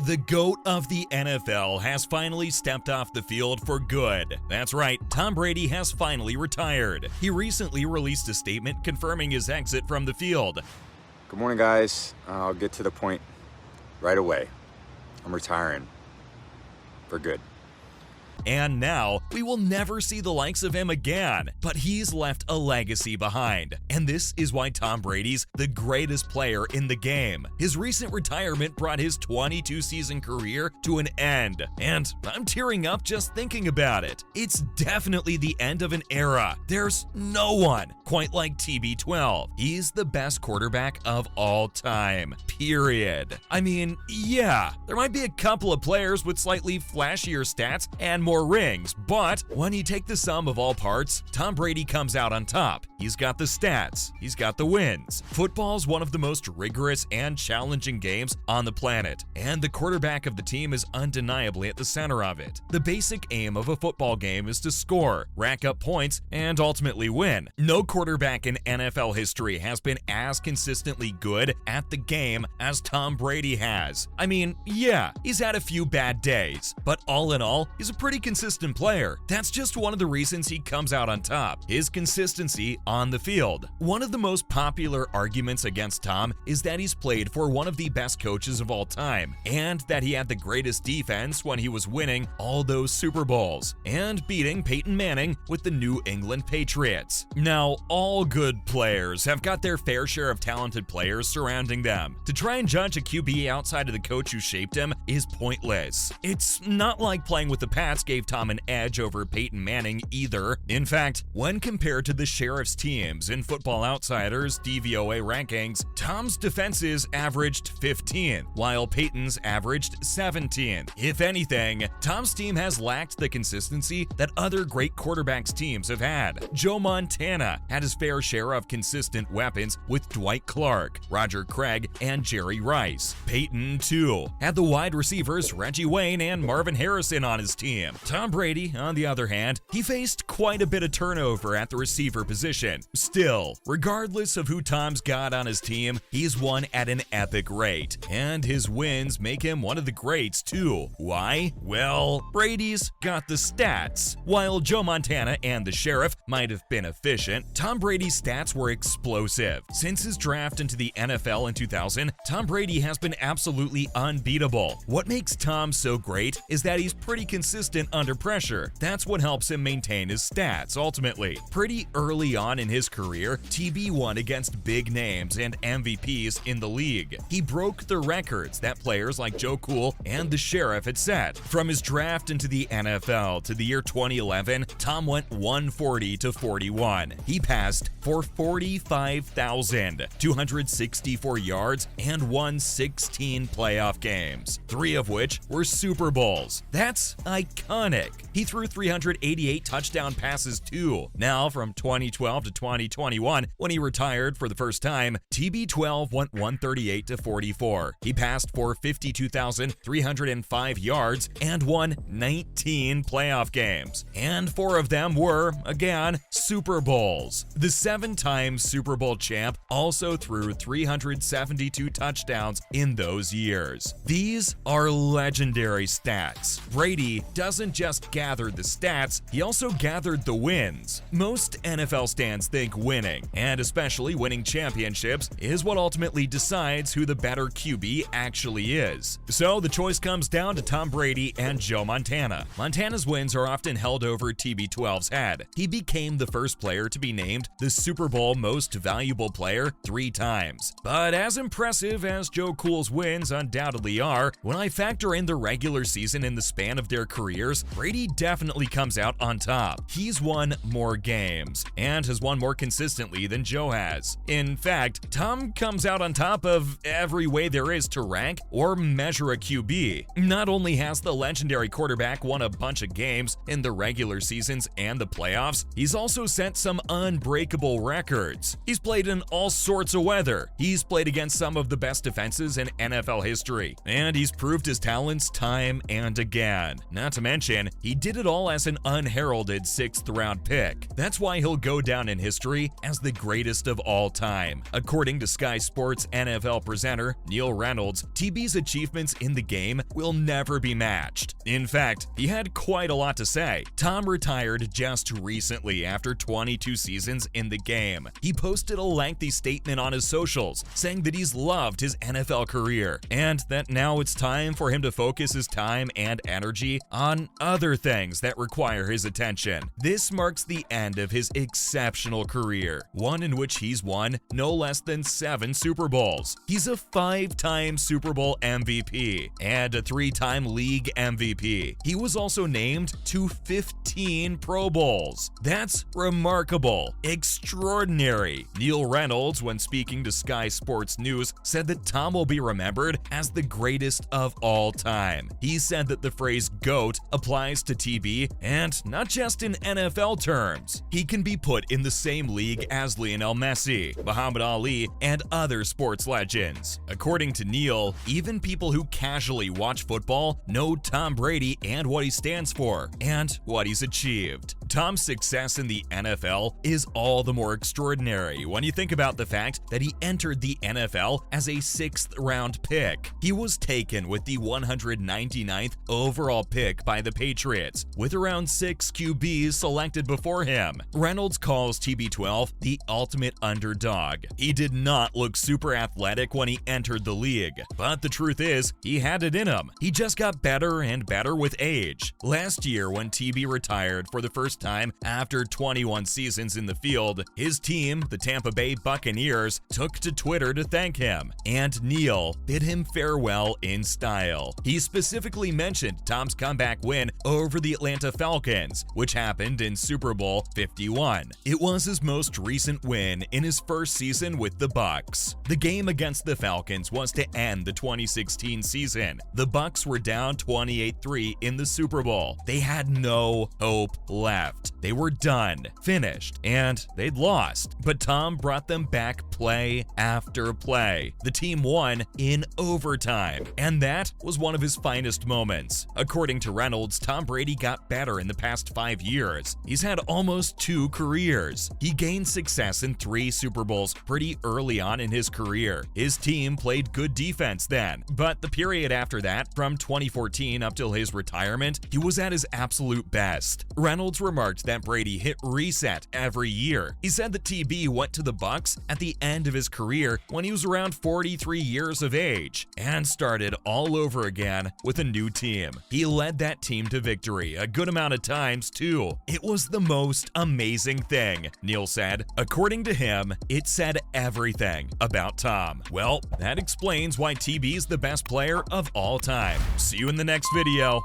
The GOAT of the NFL has finally stepped off the field for good. That's right, Tom Brady has finally retired. He recently released a statement confirming his exit from the field. Good morning, guys. I'll get to the point right away. I'm retiring for good. And now, we will never see the likes of him again, but he's left a legacy behind. And this is why Tom Brady's the greatest player in the game. His recent retirement brought his 22-season career to an end, and I'm tearing up just thinking about it. It's definitely the end of an era. There's no one quite like TB12. He's the best quarterback of all time, period. I mean, yeah, there might be a couple of players with slightly flashier stats and more rings, but when you take the sum of all parts, Tom Brady comes out on top. He's got the stats, he's got the wins. Football's one of the most rigorous and challenging games on the planet, and the quarterback of the team is undeniably at the center of it. The basic aim of a football game is to score, rack up points, and ultimately win. No quarterback in NFL history has been as consistently good at the game as Tom Brady has. I mean, yeah, he's had a few bad days, but all in all, he's a pretty consistent player. That's just one of the reasons he comes out on top, his consistency on the field. One of the most popular arguments against Tom is that he's played for one of the best coaches of all time, and that he had the greatest defense when he was winning all those Super Bowls, and beating Peyton Manning with the New England Patriots. Now, all good players have got their fair share of talented players surrounding them. To try and judge a QB outside of the coach who shaped him is pointless. It's not like playing with the Pats gave Tom an edge over Peyton Manning either. In fact, when compared to the Sheriff's teams in Football Outsiders DVOA rankings, Tom's defenses averaged 15th, while Peyton's averaged 17th. If anything, Tom's team has lacked the consistency that other great quarterbacks' teams have had. Joe Montana had his fair share of consistent weapons with Dwight Clark, Roger Craig, and Jerry Rice. Peyton, too, had the wide receivers Reggie Wayne and Marvin Harrison on his team. Tom Brady, on the other hand, he faced quite a bit of turnover at the receiver position. Still, regardless of who Tom's got on his team, he's won at an epic rate, and his wins make him one of the greats too. Why? Well, Brady's got the stats. While Joe Montana and the Sheriff might have been efficient, Tom Brady's stats were explosive. Since his draft into the NFL in 2000, Tom Brady has been absolutely unbeatable. What makes Tom so great is that he's pretty consistent under pressure. That's what helps him maintain his stats ultimately. Pretty early on in his career, TB won against big names and MVPs in the league. He broke the records that players like Joe Cool and the Sheriff had set. From his draft into the NFL to the year 2011, Tom went 140 to 41. He passed for 45,264 yards and won 16 playoff games, 3 of which were Super Bowls. That's iconic. He threw 388 touchdown passes too. Now, from 2012 to 2021, when he retired for the first time, TB12 went 138 to 44. He passed for 52,305 yards and won 19 playoff games. And 4 of them were, again, Super Bowls. The 7-time Super Bowl champ also threw 372 touchdowns in those years. These are legendary stats. Brady doesn't just gather the stats, he also gathered the wins. Most NFL stands think winning, and especially winning championships, is what ultimately decides who the better QB actually is. So the choice comes down to Tom Brady and Joe Montana. Montana's wins are often held over TB12's head. He became the first player to be named the Super Bowl most valuable player 3 times. But as impressive as Joe Cool's wins undoubtedly are, when I factor in the regular season in the span of their careers, Brady definitely comes out on top. He's won more games and has won more consistently than Joe has. In fact, Tom comes out on top of every way there is to rank or measure a QB. Not only has the legendary quarterback won a bunch of games in the regular seasons and the playoffs, he's also set some unbreakable records. He's played in all sorts of weather. He's played against some of the best defenses in NFL history, and he's proved his talents time and again. Not to mention mention, he did it all as an unheralded 6th-round pick. That's why he'll go down in history as the greatest of all time. According to Sky Sports NFL presenter Neil Reynolds, TB's achievements in the game will never be matched. In fact, he had quite a lot to say. Tom retired just recently after 22 seasons in the game. He posted a lengthy statement on his socials saying that he's loved his NFL career and that now it's time for him to focus his time and energy on other things that require his attention. This marks the end of his exceptional career, one in which he's won no less than 7 Super Bowls. He's a 5-time Super Bowl MVP and a 3-time league MVP. He was also named to 15 Pro Bowls. That's remarkable, extraordinary. Neil Reynolds, when speaking to Sky Sports News, said that Tom will be remembered as the greatest of all time. He said that the phrase GOAT applies to TB and not just in NFL terms. He can be put in the same league as Lionel Messi, Muhammad Ali, and other sports legends. According to Neil, even people who casually watch football know Tom Brady and what he stands for and what he's achieved. Tom's success in the NFL is all the more extraordinary when you think about the fact that he entered the NFL as a 6th-round pick. He was taken with the 199th overall pick by the Patriots, with around 6 QBs selected before him. Reynolds calls TB12 the ultimate underdog. He did not look super athletic when he entered the league, but the truth is, he had it in him. He just got better and better with age. Last year, when TB retired for the first time after 21 seasons in the field, his team, the Tampa Bay Buccaneers, took to Twitter to thank him, and Neil bid him farewell in style. He specifically mentioned Tom's comeback win over the Atlanta Falcons, which happened in Super Bowl 51. It was his most recent win in his first season with the Bucs. The game against the Falcons was to end the 2016 season. The Bucs were down 28-3 in the Super Bowl. They had no hope left. They were done, finished, and they'd lost. But Tom brought them back play after play. The team won in overtime, and that was one of his finest moments. According to Reynolds, Tom Brady got better in the past 5 years. He's had almost 2 careers. He gained success in 3 Super Bowls pretty early on in his career. His team played good defense then, but the period after that, from 2014 up till his retirement, he was at his absolute best. Reynolds remarked that Brady hit reset every year. He said that TB went to the Bucs at the end of his career when he was around 43 years of age and started all over again with a new team. He led that team to victory a good amount of times too. It was the most amazing thing, Neil said. According to him, it said everything about Tom. Well, that explains why TB is the best player of all time. See you in the next video.